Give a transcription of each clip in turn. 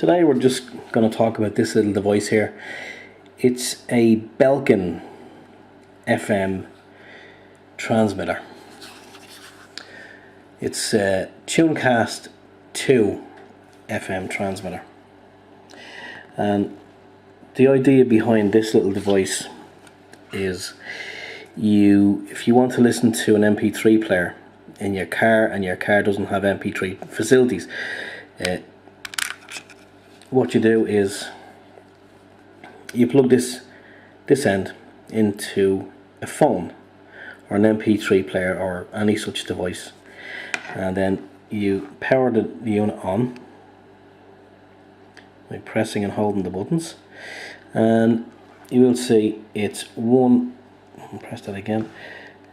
Today we're just going to talk about this little device here. It's a Belkin FM transmitter. It's a Tunecast 2 FM transmitter, and the idea behind this little device is if you want to listen to an MP3 player in your car and your car doesn't have MP3 facilities, what you do is you plug this end into a phone or an MP3 player or any such device, and then you power the unit on by pressing and holding the buttons, and you will see it's press that again.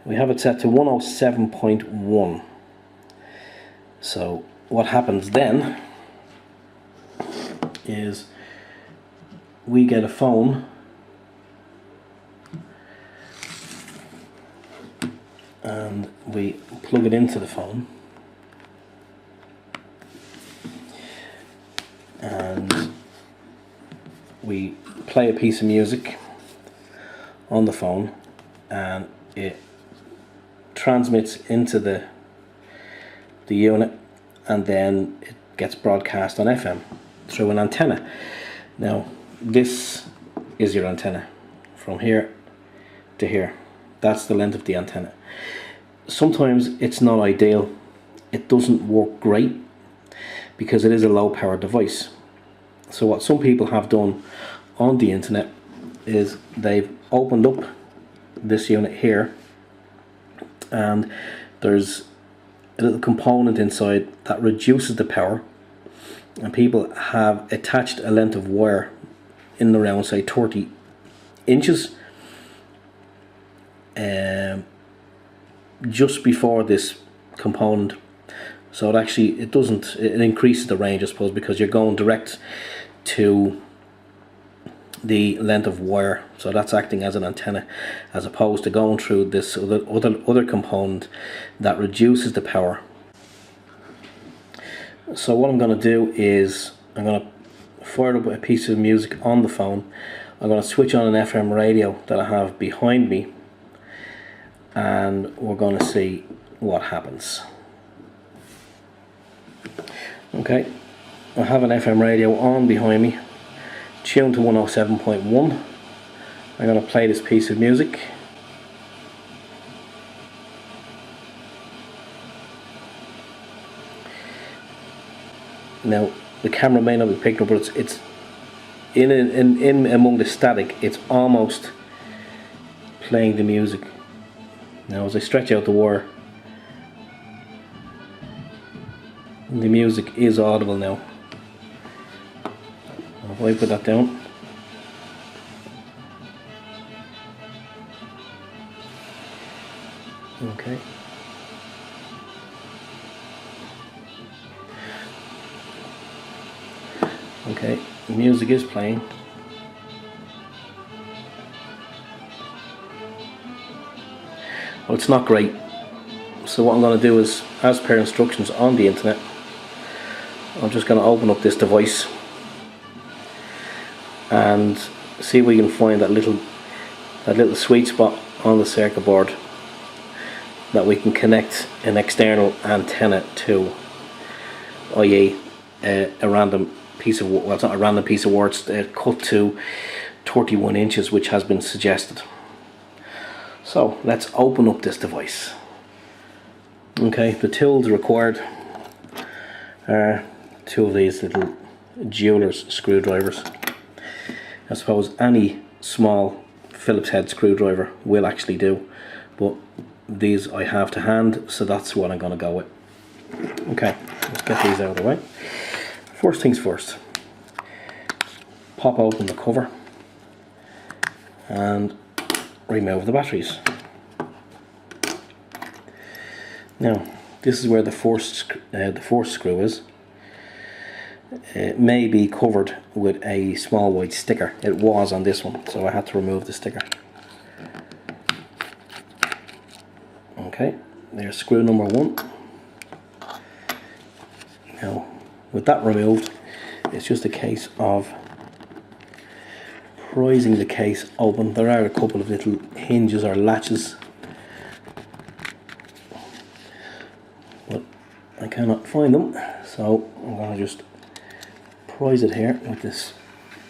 We have it set to 107.1. So what happens then is we get a phone and we plug it into the phone, and we play a piece of music on the phone, and it transmits into the unit, and then it gets broadcast on FM through an antenna. Now this is your antenna from here to here. That's the length of the antenna. Sometimes it's not ideal, it doesn't work great because it is a low power device. So what some people have done on the internet is they've opened up this unit here, and there's a little component inside that reduces the power, and people have attached a length of wire in around, say, 30 inches just before this component. So it increases the range, I suppose, because you're going direct to the length of wire, so that's acting as an antenna, as opposed to going through this other component that reduces the power. So what I'm going to do is I'm going to fire up a piece of music on the phone. I'm going to switch on an FM radio that I have behind me, and we're going to see what happens. Okay, I have an FM radio on behind me, tuned to 107.1. I'm going to play this piece of music. Now the camera may not be picking up, but it's in among the static, it's almost playing the music. Now as I stretch out the wire, the music is audible now. If I put that down, okay. Okay, the music is playing. Well, it's not great. So what I'm going to do is, as per instructions on the internet, I'm just going to open up this device and see if we can find that little sweet spot on the circuit board that we can connect an external antenna to, i.e. a random piece of, well, it's not a random piece of wire, it's cut to 31 inches, which has been suggested. So let's open up this device. Okay, the tools required are two of these little jeweler's screwdrivers. I suppose any small Phillips head screwdriver will actually do, but these I have to hand, so that's what I'm going to go with. Okay, let's get these out of the way. First things first, pop open the cover and remove the batteries. Now this is where the force screw is. It may be covered with a small white sticker. It was on this one, so I had to remove the sticker. Okay, there's screw number one. Now with that removed, it's just a case of prising the case open. There are a couple of little hinges or latches, but I cannot find them, so I'm going to just prise it here with this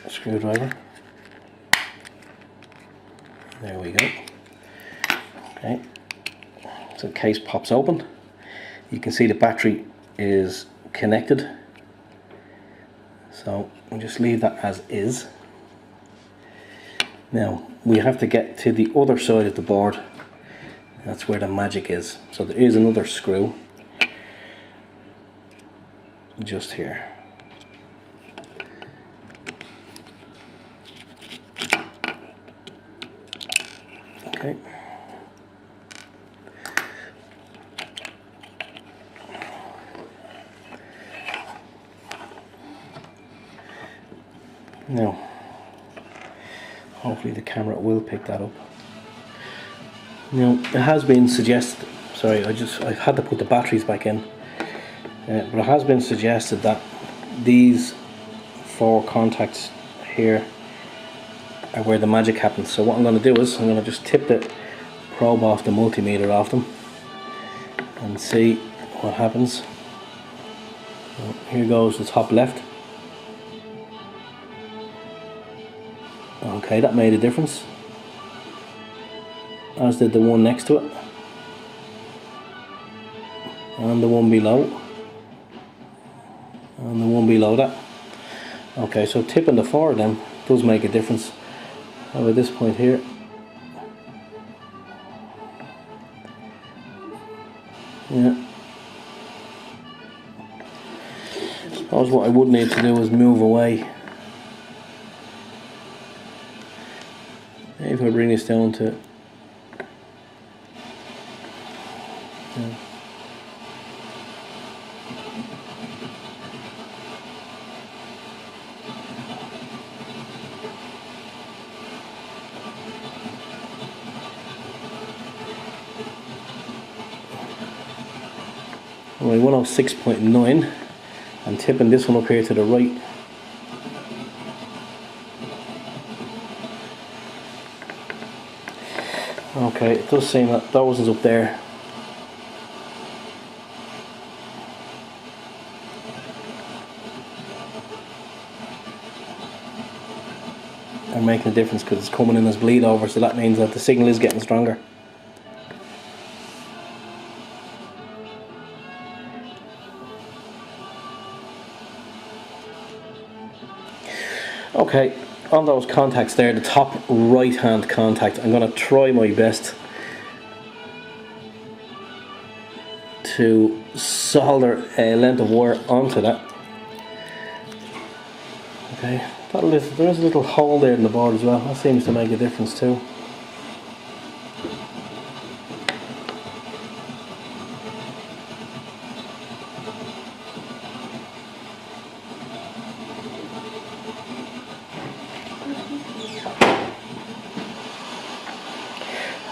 screwdriver. There we go. Okay, so the case pops open. You can see the battery is connected, so I'll just leave that as is. Now we have to get to the other side of the board. That's where the magic is. So there is another screw just here. Okay. Now, hopefully the camera will pick that up. Now, it has been suggested, sorry, I had to put the batteries back in, but it has been suggested that these 4 contacts here are where the magic happens. So what I'm going to do is I'm going to just tip the probe off the multimeter off them and see what happens. So here goes the top left. Okay, that made a difference, as did the one next to it, and the one below, and the one below that. Okay, so tipping the 4 of them does make a difference. How about this point here? Yeah. I suppose what I would need to do is move away. Maybe if I bring this down to Right, 106.9. I'm tipping this one up here to the right. Okay, it does seem that those up there. Are making a difference because it's coming in as bleed over, so that means that the signal is getting stronger. Okay, on those contacts there, the top right hand contact, I'm going to try my best to solder a length of wire onto that. Okay, there is a little hole there in the board as well, that seems to make a difference too.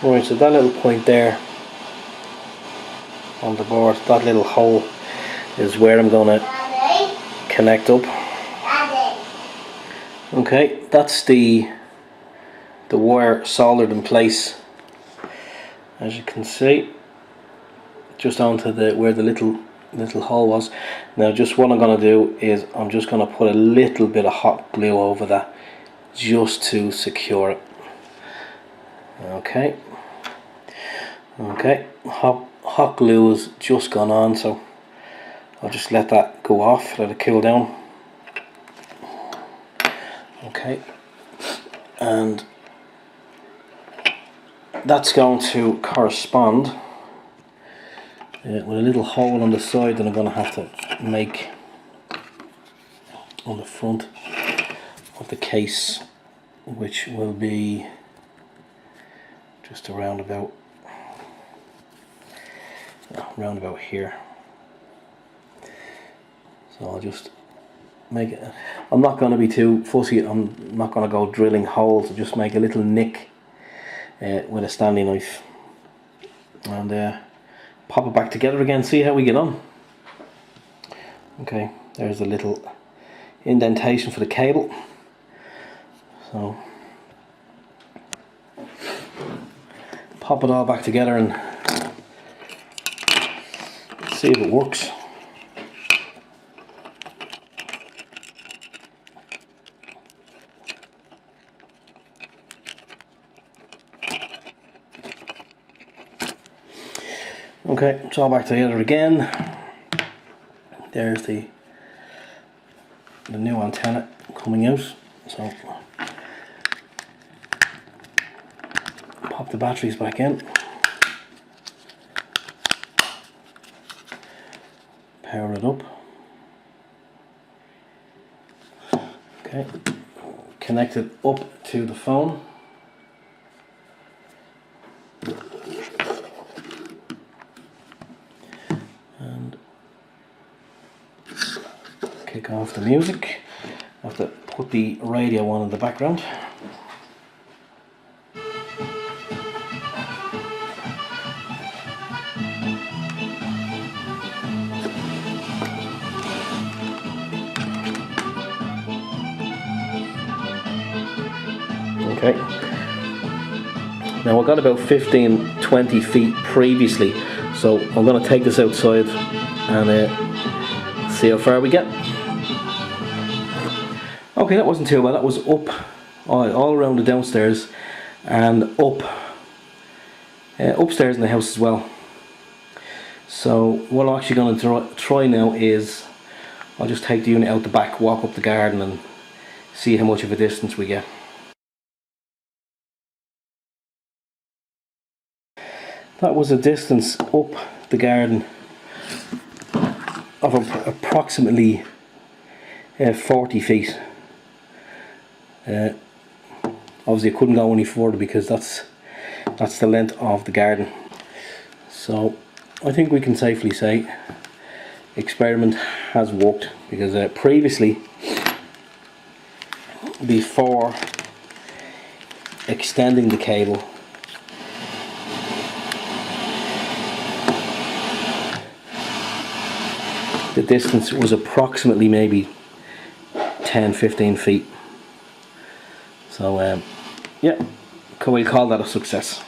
Right, so that little point there on the board, that little hole is where I'm going to connect up. Okay, that's the wire soldered in place, as you can see, just onto where the little hole was. Now just what I'm going to do is I'm just going to put a little bit of hot glue over that just to secure it. Okay, hot glue has just gone on, so I'll just let that go off, let it cool down. Okay, and that's going to correspond with a little hole on the side that I'm going to have to make on the front of the case, which will be just around about here. So I'll just make it. I'm not going to be too fussy. I'm not going to go drilling holes. I'll just make a little nick with a Stanley knife and pop it back together again. See how we get on. Okay, there's a little indentation for the cable. So pop it all back together and see if it works. Okay, it's all back together again. There's the new antenna coming out. So pop the batteries back in. Power it up. Okay, connect it up to the phone. And kick off the music. I have to put the radio on in the background. Okay, now I've got about 15-20 feet previously, so I'm going to take this outside and see how far we get. Okay, that wasn't too bad. That was up all around the downstairs and up upstairs in the house as well. So what I'm actually going to try now is I'll just take the unit out the back, walk up the garden and see how much of a distance we get. That was a distance up the garden of approximately 40 feet. Obviously I couldn't go any further because that's the length of the garden. So I think we can safely say experiment has worked, because previously, before extending the cable, the distance was approximately maybe 10-15 feet. So yeah, we'll call that a success.